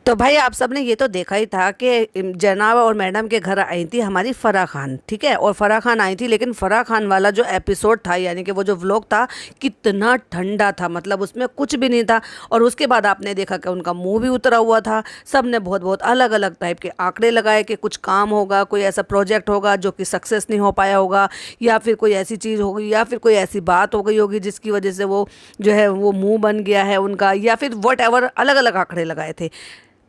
तो भाई आप सबने ये तो देखा ही था कि जनाब और मैडम के घर आई थी हमारी फराह खान, ठीक है। और फराह खान आई थी, लेकिन फराह खान वाला जो एपिसोड था यानी कि वो जो व्लॉग था कितना ठंडा था, मतलब उसमें कुछ भी नहीं था। और उसके बाद आपने देखा कि उनका मुंह भी उतरा हुआ था। सब ने बहुत बहुत अलग अलग टाइप के आंकड़े लगाए कि कुछ काम होगा, कोई ऐसा प्रोजेक्ट होगा जो कि सक्सेस नहीं हो पाया होगा, या फिर कोई ऐसी चीज़ होगी, या फिर कोई ऐसी बात हो गई होगी जिसकी वजह से वो जो है वो मुंह बन गया है उनका, या फिर वट एवर अलग अलग आंकड़े लगाए थे।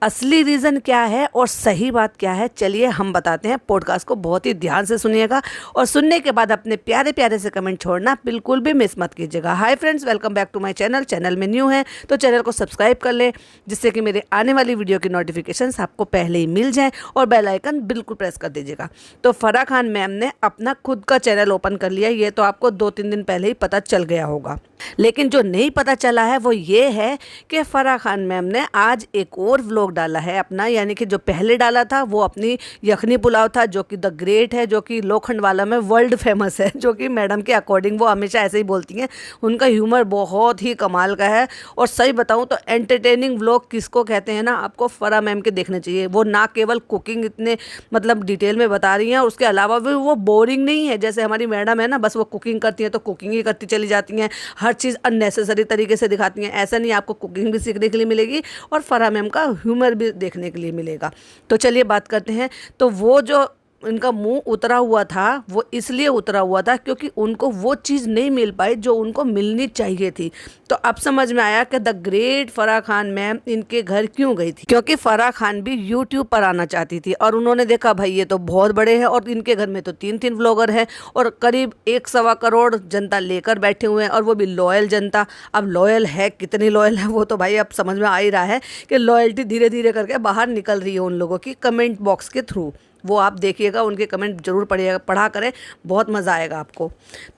असली रीज़न क्या है और सही बात क्या है, चलिए हम बताते हैं। पॉडकास्ट को बहुत ही ध्यान से सुनिएगा और सुनने के बाद अपने प्यारे प्यारे से कमेंट छोड़ना बिल्कुल भी मिस मत कीजिएगा। Hi friends, welcome back to my channel. Channel में न्यू है तो चैनल को सब्सक्राइब कर लें, जिससे कि मेरे आने वाली वीडियो की नोटिफिकेशंस आपको पहले ही मिल जाएँ, और बेल आइकन बिल्कुल प्रेस कर दीजिएगा। तो फराह खान मैम ने अपना खुद का चैनल ओपन कर लिया, ये तो आपको 2-3 दिन पहले ही पता चल गया होगा। लेकिन जो नहीं पता चला है वो ये है कि फराह खान मैम ने आज एक और व्लॉग डाला है अपना, यानी कि जो पहले डाला था वो अपनी यखनी पुलाव था, जो कि द ग्रेट है, जो कि लोखंडवाला में वर्ल्ड फेमस है, जो कि मैडम के अकॉर्डिंग वो हमेशा ऐसे ही बोलती हैं। उनका ह्यूमर बहुत ही कमाल का है। और सही बताऊं तो एंटरटेनिंग व्लॉग किसको कहते हैं ना, आपको फराह मैम के देखने चाहिए। वो ना केवल कुकिंग इतने मतलब डिटेल में बता रही हैं, और उसके अलावा भी वो बोरिंग नहीं है। जैसे हमारी मैडम है ना, बस वो कुकिंग करती हैं तो कुकिंग ही करती चली जाती हैं, हर चीज़ अननेसेसरी तरीके से दिखाती हैं। ऐसा नहीं, आपको कुकिंग भी सीखने के लिए मिलेगी और फराह मैम का ह्यूमर भी देखने के लिए मिलेगा। तो चलिए बात करते हैं। तो वो जो इनका मुंह उतरा हुआ था वो इसलिए उतरा हुआ था क्योंकि उनको वो चीज़ नहीं मिल पाई जो उनको मिलनी चाहिए थी। तो अब समझ में आया कि the great Farah Khan ma'am इनके घर क्यों गई थी, क्योंकि फराह खान भी यूट्यूब पर आना चाहती थी। और उन्होंने देखा भाई ये तो बहुत बड़े हैं और इनके घर में तो 3-3 व्लॉगर हैं और करीब 1-1.25 करोड़ जनता लेकर बैठे हुए हैं, और वो भी लॉयल जनता। अब लॉयल है, कितनी लॉयल है वो तो भाई अब समझ में आ ही रहा है कि लॉयल्टी धीरे धीरे करके बाहर निकल रही है उन लोगों की कमेंट बॉक्स के थ्रू। वो आप देखिएगा, उनके कमेंट जरूर पढ़िएगा, पढ़ा करें, बहुत मज़ा आएगा आपको।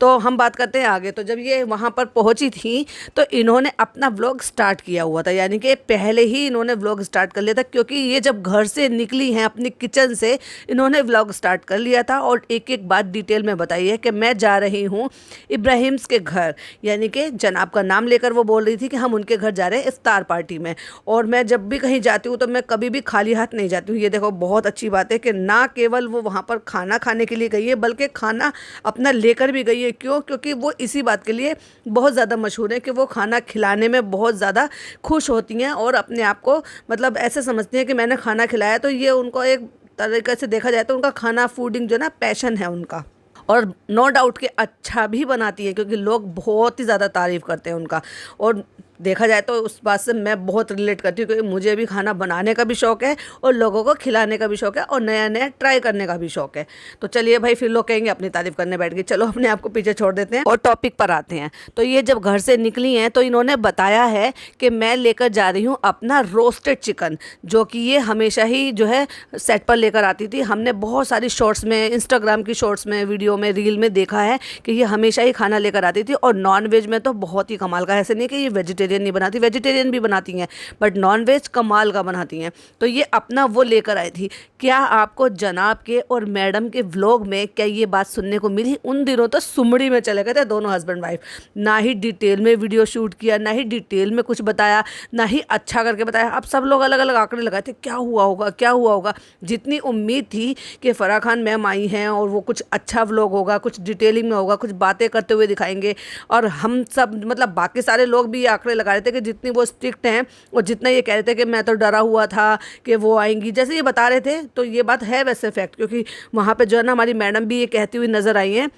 तो हम बात करते हैं आगे। तो जब ये वहाँ पर पहुँची थी तो इन्होंने अपना व्लॉग स्टार्ट किया हुआ था, यानी कि पहले ही इन्होंने व्लॉग स्टार्ट कर लिया था, क्योंकि ये जब घर से निकली हैं अपनी किचन से इन्होंने व्लॉग स्टार्ट कर लिया था। और एक एक बात डिटेल में बताई है कि मैं जा रही हूँ इब्राहिम्स के घर, यानी कि जनाब का नाम लेकर वो बोल रही थी कि हम उनके घर जा रहे हैं इफ्तार पार्टी में। और मैं जब भी कहीं जाती हूँ तो मैं कभी भी खाली हाथ नहीं जाती हूँ। ये देखो बहुत अच्छी बात है कि ना केवल वो वहाँ पर खाना खाने के लिए गई है, बल्कि खाना अपना लेकर भी गई है। क्यों? क्योंकि वो इसी बात के लिए बहुत ज़्यादा मशहूर है कि वो खाना खिलाने में बहुत ज़्यादा खुश होती हैं और अपने आप को मतलब ऐसे समझती हैं कि मैंने खाना खिलाया। तो ये उनको एक तरीके से देखा जाए तो उनका खाना फूडिंग जो ना पैशन है उनका। और नो डाउट कि अच्छा भी बनाती है, क्योंकि लोग बहुत ही ज़्यादा तारीफ़ करते हैं उनका। और देखा जाए तो उस बात से मैं बहुत रिलेट करती हूँ, क्योंकि मुझे भी खाना बनाने का भी शौक़ है और लोगों को खिलाने का भी शौक़ है और नया नया ट्राई करने का भी शौक़ है। तो चलिए भाई, फिर लोग कहेंगे अपनी तारीफ़ करने बैठ गई, चलो अपने आप को पीछे छोड़ देते हैं और टॉपिक पर आते हैं। तो ये जब घर से निकली हैं तो इन्होंने बताया है कि मैं लेकर जा रही हूँ अपना रोस्टेड चिकन, जो कि ये हमेशा ही जो है सेट पर लेकर आती थी। हमने बहुत सारी शॉर्ट्स में, इंस्टाग्राम की शॉर्ट्स में, वीडियो में, रील में देखा है कि ये हमेशा ही खाना लेकर आती थी। और नॉन वेज में तो बहुत ही कमाल का, ऐसे नहीं कि ये वेजिटेरियन नहीं बनाती, वेजिटेरियन भी बनाती हैं, बट नॉन वेज कमाल का बनाती हैं। तो ये अपना वो लेकर आई थी। क्या आपको जनाब के और मैडम के व्लॉग में क्या ये बात सुनने को मिली? उन दिनों तो सुमड़ी में चले गए थे दोनों हस्बैंड वाइफ। ना ही डिटेल में वीडियो शूट किया, ना ही डिटेल में कुछ बताया, ना ही अच्छा करके बताया। अब सब लोग अलग अलग आंकड़े लगाए थे, क्या हुआ होगा, क्या हुआ होगा। जितनी उम्मीद थी कि फराह खान मैम आई हैं और वो कुछ अच्छा व्लॉग होगा, कुछ डिटेलिंग में होगा, कुछ बातें करते हुए दिखाएंगे, और हम सब मतलब बाकी सारे लोग भी ये आंकड़े लगा रहे थे कि जितनी वो स्ट्रिक्ट हैं और जितना ये कह रहे थे कि मैं तो डरा हुआ था कि वो आएंगी, जैसे ये बता रहे थे, तो ये बात है वैसे फैक्ट। क्योंकि वहाँ पे जो है ना हमारी मैडम भी ये कहती हुई नज़र आई हैं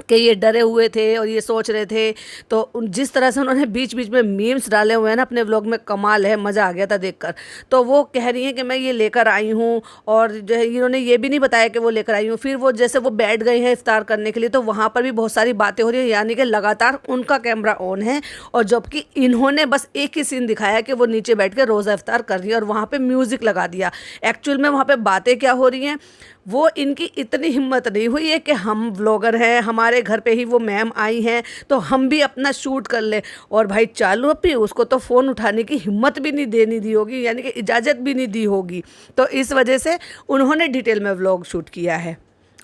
कि ये डरे हुए थे और ये सोच रहे थे। तो जिस तरह से उन्होंने बीच बीच में मीम्स डाले हुए हैं ना अपने व्लॉग में, कमाल है, मज़ा आ गया था देखकर। तो वो कह रही हैं कि मैं ये लेकर आई हूँ, और जो है इन्होंने ये भी नहीं बताया कि वो लेकर आई हूँ। फिर वो जैसे वो बैठ गए हैं इफ्तार करने के लिए, तो वहाँ पर भी बहुत सारी बातें हो रही हैं, यानी कि लगातार उनका कैमरा ऑन है, और जबकि इन्होंने बस एक ही सीन दिखाया कि वो नीचे बैठ के रोज़ा इफ्तार कर रही है और वहाँ पर म्यूज़िक लगा दिया। एक्चुअल में वहाँ पर बातें क्या हो रही हैं वो इनकी इतनी हिम्मत नहीं हुई है कि हम व्लॉगर हैं, हमारे घर पे ही वो मैम आई हैं तो हम भी अपना शूट कर लें। और भाई चालू अपी उसको तो फ़ोन उठाने की हिम्मत भी नहीं देनी दी होगी, यानी कि इजाज़त भी नहीं दी होगी। तो इस वजह से उन्होंने डिटेल में व्लॉग शूट किया है।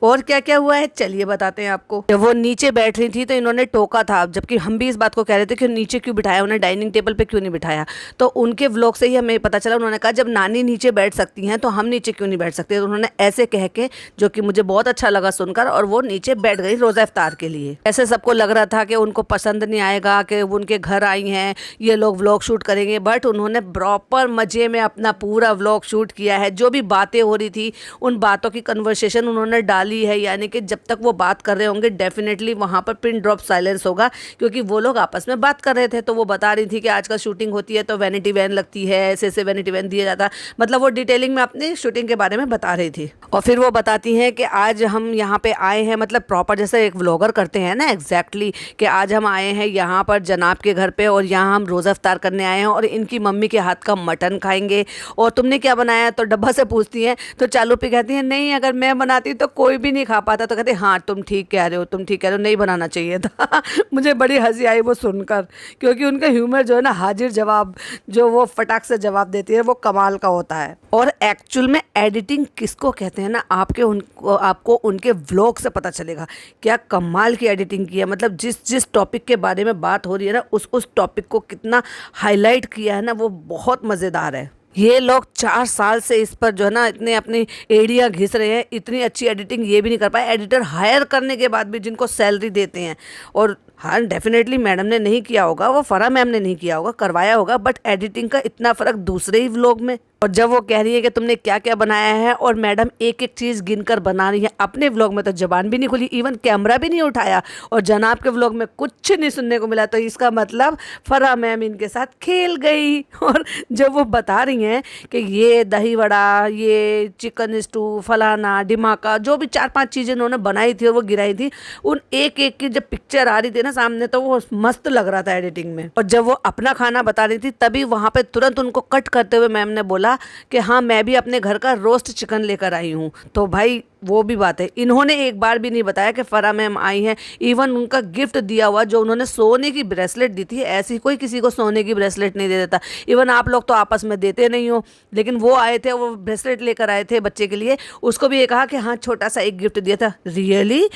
और क्या क्या हुआ है चलिए बताते हैं आपको। जब वो नीचे बैठ रही थी तो इन्होंने टोका था, जबकि हम भी इस बात को कह रहे थे कि नीचे क्यों बिठाया, उन्हें डाइनिंग टेबल पे क्यों नहीं बिठाया। तो उनके व्लॉग से ही हमें पता चला, उन्होंने कहा जब नानी नीचे बैठ सकती हैं तो हम नीचे क्यों नहीं बैठ सकते। तो उन्होंने ऐसे कह के, जो कि मुझे बहुत अच्छा लगा सुनकर, और वो नीचे बैठ गई रोज़ा इफ्तार के लिए। ऐसे सबको लग रहा था कि उनको पसंद नहीं आएगा कि वो उनके घर आई हैं, ये लोग व्लॉग शूट करेंगे, बट उन्होंने प्रॉपर मज़े में अपना पूरा व्लॉग शूट किया है। जो भी बातें हो रही थी उन बातों की कन्वर्सेशन उन्होंने डाली है, यानी कि जब तक वो बात कर रहे होंगे डेफिनेटली वहाँ पर पिन ड्रॉप साइलेंस होगा, क्योंकि वो लोग आपस में बात कर रहे थे। तो वो बता रही थी कि आजकल शूटिंग होती है तो वैनिटी वैन लगती है, ऐसे ऐसे वैनिटी वैन दिया जाता है, मतलब वो डिटेलिंग में अपनी शूटिंग के बारे में बता रही थी। और फिर वो बताती हैं कि आज हम यहाँ पे आए हैं, मतलब प्रॉपर जैसे एक व्लॉगर करते हैं ना एग्जैक्टली, कि आज हम आए हैं यहाँ पर जनाब के घर पे और यहाँ हम रोज़ा इफ्तार करने आए हैं और इनकी मम्मी के हाथ का मटन खाएंगे। और तुमने क्या बनाया, तो डब्बा से पूछती हैं, तो चालू पे कहती हैं नहीं अगर मैं बनाती तो कोई भी नहीं खा पाता। तो कहते हाँ तुम ठीक कह रहे हो, तुम ठीक कह रहे हो, नहीं बनाना चाहिए था। मुझे बड़ी हंसी आई वो सुनकर, क्योंकि उनका ह्यूमर जो है ना, हाजिर जवाब, जो वो फटाक से जवाब देती है, वो कमाल का होता है। और एक्चुअल में एडिटिंग किसको कहते हैं ना, आपको उनके व्लॉग से पता चलेगा क्या कमाल की एडिटिंग की है। मतलब जिस जिस टॉपिक के बारे में बात हो रही है ना, उस टॉपिक को कितना हाईलाइट किया है ना, वो बहुत मज़ेदार है। ये लोग 4 साल से इस पर जो है ना इतने अपनी एड़ियाँ घिस रहे हैं, इतनी अच्छी एडिटिंग ये भी नहीं कर पाए, एडिटर हायर करने के बाद भी जिनको सैलरी देते हैं। और हाँ डेफिनेटली मैडम ने नहीं किया होगा, वो फरा मैम ने नहीं किया होगा, करवाया होगा, बट एडिटिंग का इतना फ़र्क दूसरे ही व्लॉग में। और जब वो कह रही है कि तुमने क्या क्या बनाया है और मैडम एक एक चीज़ गिनकर बना रही है, अपने व्लॉग में तो ज़बान भी नहीं खुली, इवन कैमरा भी नहीं उठाया, और जनाब के व्लॉग में कुछ नहीं सुनने को मिला। तो इसका मतलब फरा मैम इनके साथ खेल गई। और जब वो बता रही हैं कि ये दही वड़ा, ये चिकन स्टू, फलाना डिमाका, जो भी 4-5 चीज़ें उन्होंने बनाई थी और वो गिराई थी, उन एक एक की जब पिक्चर आ रही थी ना सामने, तो वो मस्त लग रहा था एडिटिंग में। और जब वो अपना खाना बता रही थी तभी वहाँ पे तुरंत उनको कट करते हुए मैम ने बोला कि हाँ मैं भी अपने घर का रोस्ट चिकन लेकर आई हूँ। तो भाई वो भी बात है, इन्होंने एक बार भी नहीं बताया कि फरा मैम आई हैं। इवन उनका गिफ्ट दिया हुआ जो उन्होंने सोने की ब्रेसलेट दी थी, ऐसी कोई किसी को सोने की ब्रेसलेट नहीं दे देता। इवन आप लोग तो आपस में देते नहीं हो, लेकिन वो आए थे, वो ब्रेसलेट लेकर आए थे बच्चे के लिए, उसको भी ये कहा कि हाँ छोटा सा एक गिफ्ट दिया था। रियली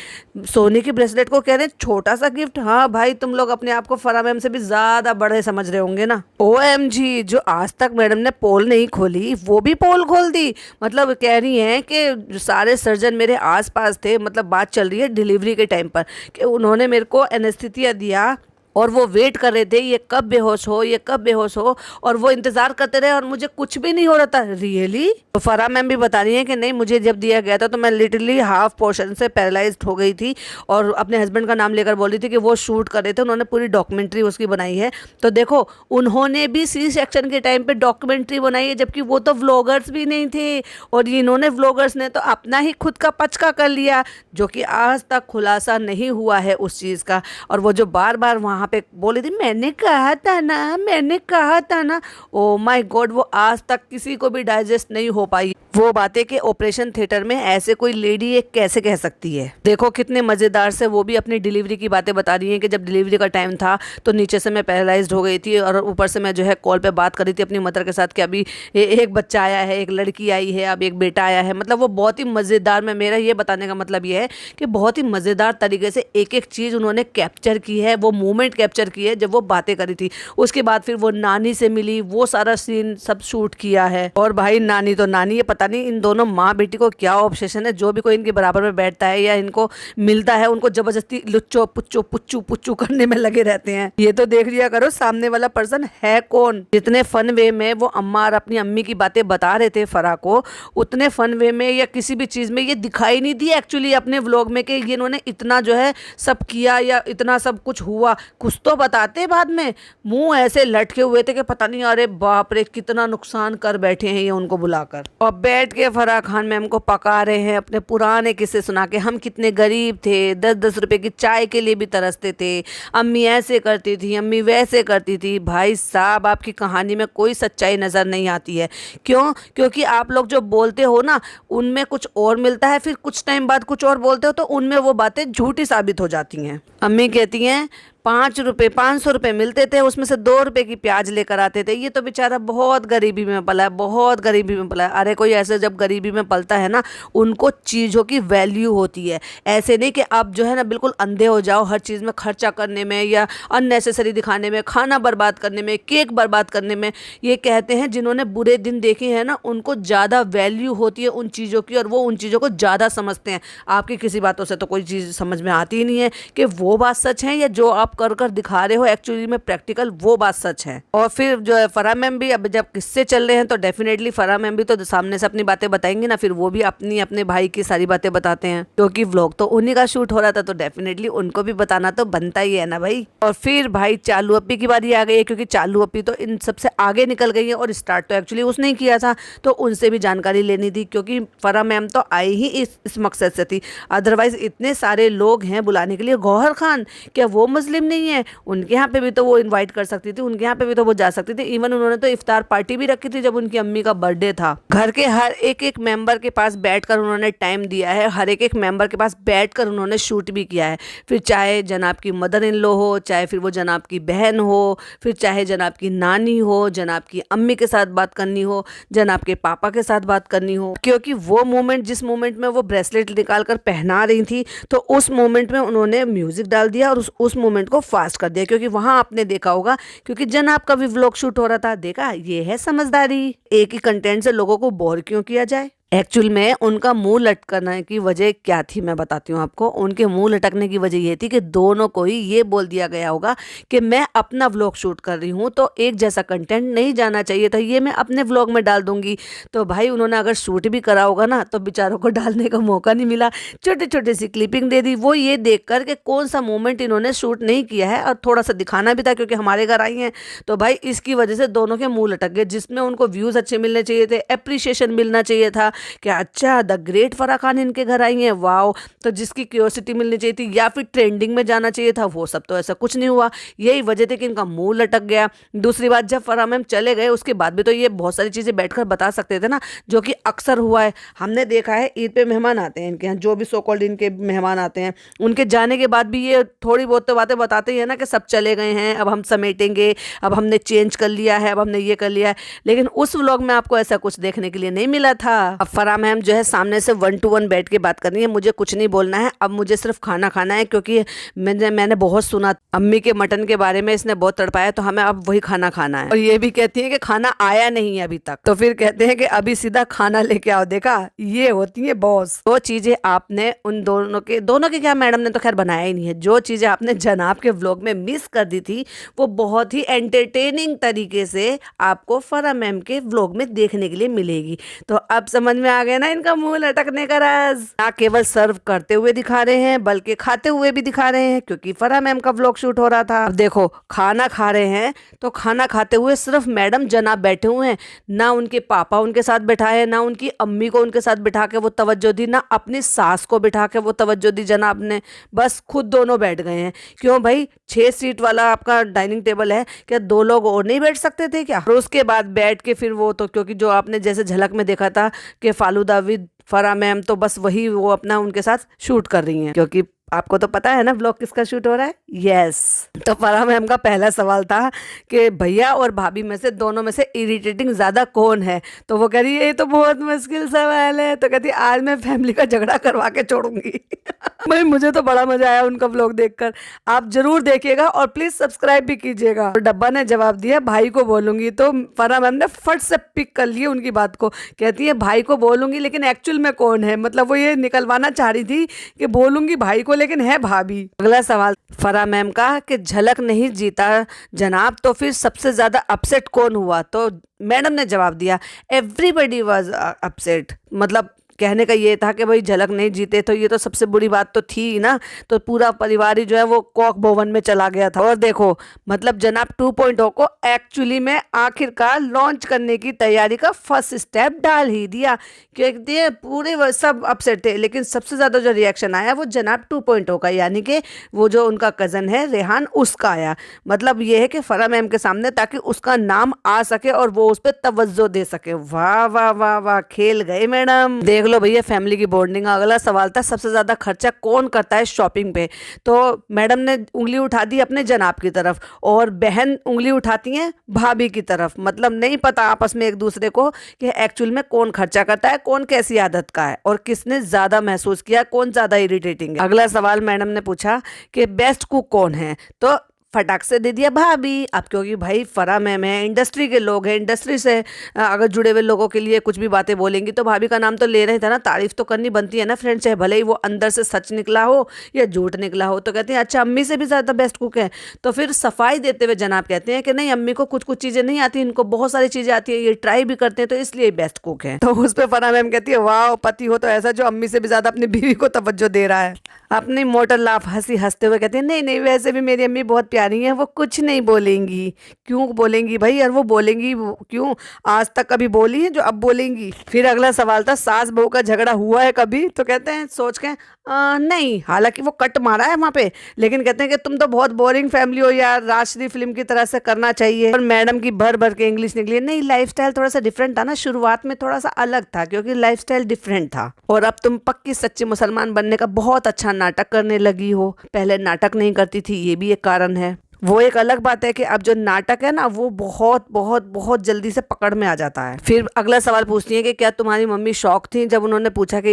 सोने की ब्रेसलेट को कह रहे हैं छोटा सा गिफ्ट? हाँ भाई तुम लोग अपने आप को फरा मैम से भी ज़्यादा बड़े समझ रहे होंगे ना। OMG, जो आज तक मैडम ने पोल नहीं खोली वो भी पोल खोल दी। मतलब कह रही हैं कि सारे सर्जन मेरे आसपास थे, मतलब बात चल रही है डिलीवरी के टाइम पर, कि उन्होंने मेरे को एनेस्थीसिया दिया और वो वेट कर रहे थे ये कब बेहोश हो, ये कब बेहोश हो, और वो इंतज़ार करते रहे और मुझे कुछ भी नहीं हो रहा था। रियली? तो फरा मैम भी बता रही हैं कि नहीं मुझे जब दिया गया था तो मैं लिटरली हाफ पोर्शन से पैरालाइज्ड हो गई थी, और अपने हस्बैंड का नाम लेकर बोल रही थी कि वो शूट कर रहे थे, उन्होंने पूरी डॉक्यूमेंट्री उसकी बनाई है। तो देखो उन्होंने भी C सेक्शन के टाइम पर डॉक्यूमेंट्री बनाई है, जबकि वो तो व्लॉगर्स भी नहीं थे, और इन्होंने व्लॉगर्स ने तो अपना ही खुद का पचका कर लिया, जो कि आज तक खुलासा नहीं हुआ है उस चीज़ का। और वो जो बार बार वहाँ पे बोली थी मैंने कहा था ना, मैंने कहा था ना, ओ माय गॉड, वो आज तक किसी को भी डाइजेस्ट नहीं हो पाई वो बातें कि ऑपरेशन थिएटर में ऐसे कोई लेडी एक कैसे कह सकती है। देखो कितने मज़ेदार से वो भी अपनी डिलीवरी की बातें बता रही हैं कि जब डिलीवरी का टाइम था तो नीचे से मैं पैरालाइज्ड हो गई थी, और ऊपर से मैं जो है कॉल पे बात कर रही थी अपनी मदर के साथ कि अभी एक बच्चा आया है, एक लड़की आई है, अब एक बेटा आया है। मतलब वो बहुत ही मज़ेदार में, मेरा ये बताने का मतलब ये है कि बहुत ही मज़ेदार तरीके से एक एक चीज़ उन्होंने कैप्चर की है, वो मोमेंट कैप्चर की है जब वो बातें करी थी। उसके बाद फिर वो नानी से मिली, वो सारा सीन सब शूट किया है। और भाई नानी तो नानी है, पता नहीं इन दोनों माँ बेटी को क्या ऑब्सेशन है, जो भी कोई इनके बराबर में बैठता है या इनको मिलता है उनको जबरदस्ती लुच्चो पुच्चो पुच्चू पुच्चू करने में लगे रहते हैं। ये तो देख लिया करो सामने वाला पर्सन है कौन। जितने फन वे में वो अम्मा और अपनी अम्मी की बातें बता रहे थे फरा को, उतने फन वे में या किसी भी चीज़ में ये दिखाई नहीं दी एक्चुअली अपने व्लॉग में कि ये इन्होंने इतना जो है सब किया या इतना सब कुछ हुआ। कुछ तो बताते बाद में, मुंह ऐसे लटके हुए थे कि पता नहीं अरे बाप रे कितना नुकसान कर बैठे हैं ये उनको बुलाकर। और बैठ के फराह खान मैम को पका रहे हैं अपने पुराने किस्से सुना के, हम कितने गरीब थे, 10-10 रुपए की चाय के लिए भी तरसते थे, अम्मी ऐसे करती थी, अम्मी वैसे करती थी। भाई साहब आपकी कहानी में कोई सच्चाई नज़र नहीं आती है। क्यों? क्योंकि आप लोग जो बोलते हो ना उनमें कुछ और मिलता है, फिर कुछ टाइम बाद कुछ और बोलते हो तो उनमें वो बातें झूठी साबित हो जाती हैं। अम्मी कहती हैं 5 रुपए 500 रुपए मिलते थे, उसमें से 2 रुपए की प्याज लेकर आते थे। ये तो बेचारा बहुत गरीबी में पला है, बहुत गरीबी में पला है। अरे कोई ऐसे जब गरीबी में पलता है ना, उनको चीज़ों की वैल्यू होती है। ऐसे नहीं कि आप जो है ना बिल्कुल अंधे हो जाओ हर चीज़ में खर्चा करने में, या अननेसेसरी दिखाने में, खाना बर्बाद करने में, केक बर्बाद करने में। ये कहते हैं जिन्होंने बुरे दिन देखे हैं ना, उनको ज़्यादा वैल्यू होती है उन चीज़ों की, और वो उन चीज़ों को ज़्यादा समझते हैं। आपकी किसी बातों से तो कोई चीज़ समझ में आती ही नहीं है कि वो बात सच है, या जो आप कर कर दिखा रहे हो एक्चुअली में प्रैक्टिकल वो बात सच है। और फिर जो है फराह मैम भी, अब जब किस्से चल रहे हैं तो डेफिनेटली फराह मैम भी तो सामने से अपनी बातें बताएंगे ना, फिर वो भी अपनी अपने भाई की सारी बातें बताते हैं, क्योंकि व्लॉग तो उन्हीं का शूट हो रहा था, तो डेफिनेटली उनको भी बताना तो बनता ही है ना भाई। और फिर भाई चालू अपी की बारी आ गई है, क्योंकि चालू अपी तो इन सबसे आगे निकल गई है, और स्टार्ट तो एक्चुअली उसने ही किया था, तो उनसे भी जानकारी लेनी थी, क्योंकि फराह मैम तो आई ही इस मकसद से थी। अदरवाइज इतने सारे लोग हैं बुलाने के लिए। गौहर खान क्या वो मुस्लिम नहीं है? उनके यहाँ पे भी तो वो इनवाइट कर सकती थी, उनके यहाँ पे भी तो वो जा सकती थी। इवन उन्होंने तो इफ्तार पार्टी भी रखी थी जब उनकी अम्मी का बर्थडे था। घर के हर एक एक मेंबर के पास बैठकर उन्होंने टाइम दिया है, हर एक एक मेंबर के पास बैठकर उन्होंने शूट भी किया है। फिर चाहे जनाब की मदर इन लॉ हो, चाहे फिर वो जनाब की बहन हो, फिर चाहे जनाब की नानी हो, जनाब की अम्मी के साथ बात करनी हो, जनाब के पापा के साथ बात करनी हो। क्योंकि वो मोमेंट, जिस मोमेंट में वो ब्रेसलेट निकाल कर पहना रही थी, तो उस मोमेंट में उन्होंने म्यूजिक डाल दिया और उस मोमेंट को फास्ट कर दिया। क्योंकि वहां आपने देखा होगा, क्योंकि जनाब का भी व्लॉग शूट हो रहा था, देखा, ये है समझदारी। एक ही कंटेंट से लोगों को बोर क्यों किया जाए। एक्चुअल में उनका मुंह लटकने की वजह क्या थी मैं बताती हूँ आपको। उनके मुंह लटकने की वजह ये थी कि दोनों को ही ये बोल दिया गया होगा कि मैं अपना व्लॉग शूट कर रही हूँ, तो एक जैसा कंटेंट नहीं जाना चाहिए था, ये मैं अपने व्लॉग में डाल दूंगी। तो भाई उन्होंने अगर शूट भी करा होगा ना, तो बेचारों को डालने का मौका नहीं मिला, छोटे छोटे सी क्लिपिंग दे दी। वो ये देख कर के कौन सा मोमेंट इन्होंने शूट नहीं किया है, और थोड़ा सा दिखाना भी था क्योंकि हमारे घर आई हैं, तो भाई इसकी वजह से दोनों के मुँह लटक गए। जिसमें उनको व्यूज़ अच्छे मिलने चाहिए थे, अप्रिशिएशन मिलना चाहिए था कि अच्छा द ग्रेट फराह खान इनके घर आई हैं, वाओ, तो जिसकी क्यूरियोसिटी मिलनी चाहिए थी, या फिर ट्रेंडिंग में जाना चाहिए था, वो सब तो ऐसा कुछ नहीं हुआ। यही वजह थी कि इनका मुंह लटक गया। दूसरी बात, जब फराह मैम चले गए उसके बाद भी तो ये बहुत सारी चीज़ें बैठकर बता सकते थे ना, जो कि अक्सर हुआ है। हमने देखा है ईद पे मेहमान आते हैं इनके यहाँ, जो भी सो कॉल्ड इनके मेहमान आते हैं, उनके जाने के बाद भी ये थोड़ी बहुत तो बातें बताते ही है ना कि सब चले गए हैं, अब हम समेटेंगे, अब हमने चेंज कर लिया है, अब हमने ये कर लिया है। लेकिन उस व्लॉग में आपको ऐसा कुछ देखने के लिए नहीं मिला था। अब फराह मैम जो है सामने से 1 to 1 बैठ के बात करनी है, मुझे कुछ नहीं बोलना है, अब मुझे सिर्फ खाना खाना है, क्योंकि मैंने बहुत सुना अम्मी के मटन के बारे में, इसने बहुत तड़पाया, तो हमें अब वही खाना खाना है। और ये भी कहती है कि खाना आया नहीं है अभी तक, तो फिर कहते हैं कि अभी सीधा खाना लेके आओ। देखा, ये होती है बॉस। वो चीजें आपने उन दोनों के क्या, मैडम ने तो खैर बनाया ही नहीं है, जो चीजें आपने जनाब के व्लॉग में मिस कर दी थी, वो बहुत ही एंटरटेनिंग तरीके से आपको फराह मैम के व्लॉग में देखने के लिए मिलेगी। तो अब समझ में आ गया ना इनका मुंह लटकने का राज। ना केवल सर्व करते हुए दिखा रहे हैं, बल्कि खाते हुए भी दिखा रहे हैं, क्योंकि फराह मैम का व्लॉग शूट हो रहा था। अब देखो, खाना खा रहे हैं, तो खाना खाते हुए सिर्फ मैडम जनाब बैठे हुए हैं, ना उनके पापा उनके साथ बैठाए, ना उनकी अम्मी को उनके साथ बिठा के वो तवज्जो दी, ना अपनी सास को बिठा के वो तवज्जो दी जनाब ने, बस खुद दोनों बैठ गए हैं। क्यों भाई, 6 सीट वाला आपका डाइनिंग टेबल है, क्या 2 लोग और नहीं बैठ सकते थे क्या? और उसके बाद बैठ के फिर वो तो, क्योंकि जो आपने जैसे झलक में देखा था कि फालूदा विद फराह मैम, तो बस वही वो अपना उनके साथ शूट कर रही हैं, क्योंकि आपको तो पता है ना व्लॉग किसका शूट हो रहा है। यस, तो फराह मैम का पहला सवाल था कि भैया और भाभी में से दोनों में से इरिटेटिंग ज़्यादा कौन है? तो वो कह रही है ये तो बहुत मुश्किल सवाल है, तो कहती आज मैं फैमिली का झगड़ा करवा के छोड़ूंगी। भाई मुझे तो बड़ा मजा आया उनका व्लॉग देखकर, आप जरूर देखिएगा और प्लीज सब्सक्राइब भी कीजिएगा। तो डब्बा ने जवाब दिया भाई को बोलूंगी, तो फराह मैम ने फट से पिक कर लिए उनकी बात को, कहती है भाई को बोलूंगी, लेकिन एक्चुअल में कौन है? मतलब वो ये निकलवाना चाह रही थी कि बोलूंगी भाई को, लेकिन है भाभी। अगला सवाल फराह मैम का कि झलक नहीं जीता जनाब, तो फिर सबसे ज्यादा अपसेट कौन हुआ? तो मैडम ने जवाब दिया एवरीबडी वाज अपसेट। मतलब कहने का ये था कि भाई झलक नहीं जीते तो ये तो सबसे बुरी बात तो थी ही ना, तो पूरा परिवार ही जो है वो कॉक भवन में चला गया था। और देखो, मतलब जनाब 2.0 को एक्चुअली में आखिरकार लॉन्च करने की तैयारी का फर्स्ट स्टेप डाल ही दिया, क्योंकि पूरे सब अपसेट थे, लेकिन सबसे ज़्यादा जो रिएक्शन आया वो जनाब 2.0 का, यानी कि वो जो उनका कज़न है रेहान, उसका आया। मतलब ये है कि फराह मैम के सामने, ताकि उसका नाम आ सके और वो उस पर तवज्जो दे सके। वाह वाह वाह वाह, खेल गए मैडम। देख लो भैया फैमिली की बॉन्डिंग। अगला सवाल था सबसे ज़्यादा खर्चा कौन करता है शॉपिंग पे। तो मैडम ने उंगली उठा दी अपने जनाब की तरफ और बहन उंगली उठाती हैं भाभी की तरफ। मतलब नहीं पता आपस में एक दूसरे को कि एक्चुअल में कौन खर्चा करता है, कौन कैसी आदत का है और किसने ज़्यादा महसूस किया, कौन ज़्यादा इरिटेटिंग है। अगला सवाल मैडम ने पूछा कि बेस्ट कुक कौन है, तो फटाक से दे दिया भाभी। अब क्योंकि भाई फरा मैम है, इंडस्ट्री के लोग हैं, इंडस्ट्री से अगर जुड़े हुए लोगों के लिए कुछ भी बातें बोलेंगी तो भाभी का नाम तो ले रहे थे ना, तारीफ तो करनी बनती है ना फ्रेंड, चाहे भले ही वो अंदर से सच निकला हो या झूठ निकला हो। तो कहते हैं अच्छा अम्मी से भी ज़्यादा बेस्ट कुक है। तो फिर सफाई देते हुए जनाब कहते हैं कि नहीं, अम्मी को कुछ कुछ चीज़ें नहीं आती, इनको बहुत सारी चीज़ें आती है, ये ट्राई भी करते हैं तो इसलिए बेस्ट कुक है। तो उस पर फरा मैम कहती है वाह पति हो तो ऐसा जो अम्मी से भी ज़्यादा अपनी बीवी को तवज्जो दे रहा है। अपनी मोटर लाफ हंसी हंसते हुए कहती है नहीं नहीं, वैसे भी मेरी अम्मी बहुत प्यारी है, वो कुछ नहीं बोलेंगी। क्यों बोलेंगी भाई यार, वो बोलेंगी क्यों, आज तक कभी बोली है जो अब बोलेंगी। फिर अगला सवाल था सास बहू का झगड़ा हुआ है कभी, तो कहते हैं सोच के नहीं, हालांकि वो कट मारा है वहाँ पे, लेकिन कहते हैं कि तुम तो बहुत बोरिंग फैमिली हो यार, राजश्री फिल्म की तरह से करना चाहिए। और मैडम की भर भर के इंग्लिश निकली, नहीं लाइफस्टाइल थोड़ा सा डिफरेंट था ना, शुरुआत में थोड़ा सा अलग था क्योंकि लाइफस्टाइल डिफरेंट था, और अब तुम पक्की सच्ची मुसलमान बनने का बहुत अच्छा नाटक करने लगी हो, पहले नाटक नहीं करती थी, ये भी एक कारण है। वो एक अलग बात है कि अब जो नाटक है ना वो बहुत बहुत बहुत जल्दी से पकड़ में आ जाता है। फिर अगला सवाल पूछती है कि क्या तुम्हारी मम्मी शौक थी जब उन्होंने पूछा कि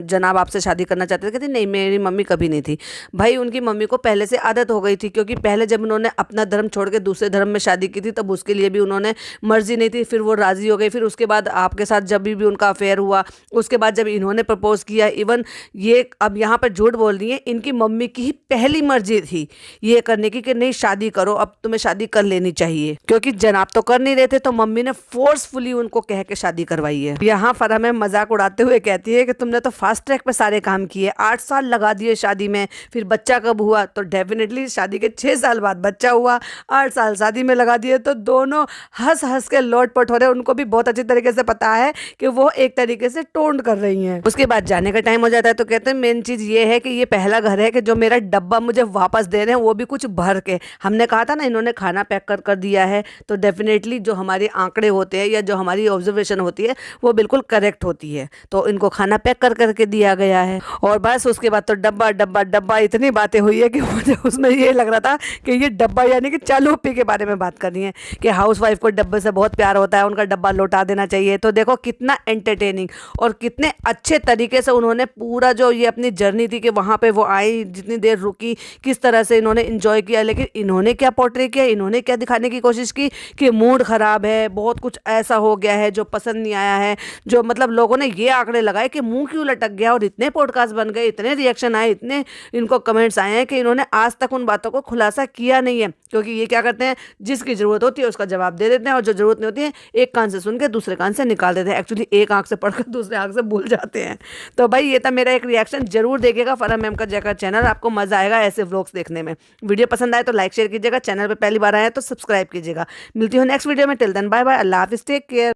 जनाब आपसे शादी करना चाहते थे, कहती नहीं मेरी मम्मी कभी नहीं थी। भाई उनकी मम्मी को पहले से आदत हो गई थी, क्योंकि पहले जब उन्होंने अपना धर्म छोड़ के दूसरे धर्म में शादी की थी तब उसके लिए भी उन्होंने मर्जी नहीं थी, फिर वो राजी हो गई। फिर उसके बाद आपके साथ जब भी उनका अफेयर हुआ, उसके बाद जब इन्होंने प्रपोज किया, इवन ये अब यहाँ पर झूठ बोल रही है, इनकी मम्मी की ही पहली मर्जी थी ये करने की कि नहीं शादी करो, अब तुम्हें शादी कर लेनी चाहिए, क्योंकि जनाब तो कर नहीं रहे थे तो मम्मी ने फोर्सफुली उनको कह के शादी करवाई है। यहाँ फरा मैम मजाक उड़ाते हुए कहती है कि तुमने तो फास्ट ट्रैक पे सारे काम किए, 8 साल लगा दिए शादी में, फिर बच्चा कब हुआ, तो डेफिनेटली शादी के 6 साल बाद बच्चा हुआ, 8 साल शादी में लगा दिए। तो दोनों हंस हंस के लोटपोट हो रहे हैं, उनको भी बहुत अच्छी तरीके से पता है कि वो एक तरीके से टोंड कर रही हैं। उसके बाद जाने का टाइम हो जाता है तो कहते हैं मेन चीज ये है कि ये पहला घर है कि जो मेरा डब्बा मुझे वापस दे रहे हैं वो भी कुछ भर के। हमने कहा था ना इन्होंने खाना पैक कर दिया है, तो डेफिनेटली जो हमारे आंकड़े होते हैं या जो हमारी ऑब्जर्वेशन होती है वो बिल्कुल करेक्ट होती है, तो इनको खाना पैक करके दिया गया है। और बस उसके बाद तो डब्बा डब्बा डब्बा इतनी बातें हुई है कि मुझे उसमें ये लग रहा था कि ये डब्बा यानी कि चालू पप्पी के बारे में बात करनी है कि हाउस वाइफ को डब्बे से बहुत प्यार होता है, उनका डब्बा लौटा देना चाहिए। तो देखो कितना एंटरटेनिंग और कितने अच्छे तरीके से उन्होंने पूरा जो ये अपनी जर्नी थी कि वहाँ पे वो आई, जितनी देर रुकी, किस तरह से इन्होंने इंजॉय किया। लेकिन इन्होंने क्या पोर्ट्रे किया, इन्होंने क्या दिखाने की कोशिश की कि मूड खराब है, बहुत कुछ ऐसा हो गया है जो पसंद नहीं आया है, जो मतलब लोगों ने ये आंकड़े लगाए कि मुंह क्यों लटक गया, और इतने पॉडकास्ट बन गए, इतने रिएक्शन आए, इतने इनको कमेंट्स आए हैं कि इन्होंने आज तक उन बातों को खुलासा किया नहीं है। क्योंकि ये क्या करते हैं, जिसकी जरूरत होती है उसका जवाब दे देते हैं, और जो जरूरत नहीं होती है एक कान से सुन के दूसरे कान से निकाल देते हैं, एक्चुअली एक आंख से पढ़कर दूसरे आंख से भूल जाते हैं। तो भाई ये था मेरा एक रिएक्शन, जरूर देखिएगा फरा मैम का जैका चैनल, आपको मजा आएगा ऐसे व्लॉग्स देखने में। वीडियो पसंद आए तो लाइक शेयर कीजिएगा, चैनल पर पहली बार आए तो सब्सक्राइब कीजिएगा। मिलती हूँ नेक्स्ट वीडियो में, टिल देन बाय बाय, अल्लाह हाफिज़, टेक केयर।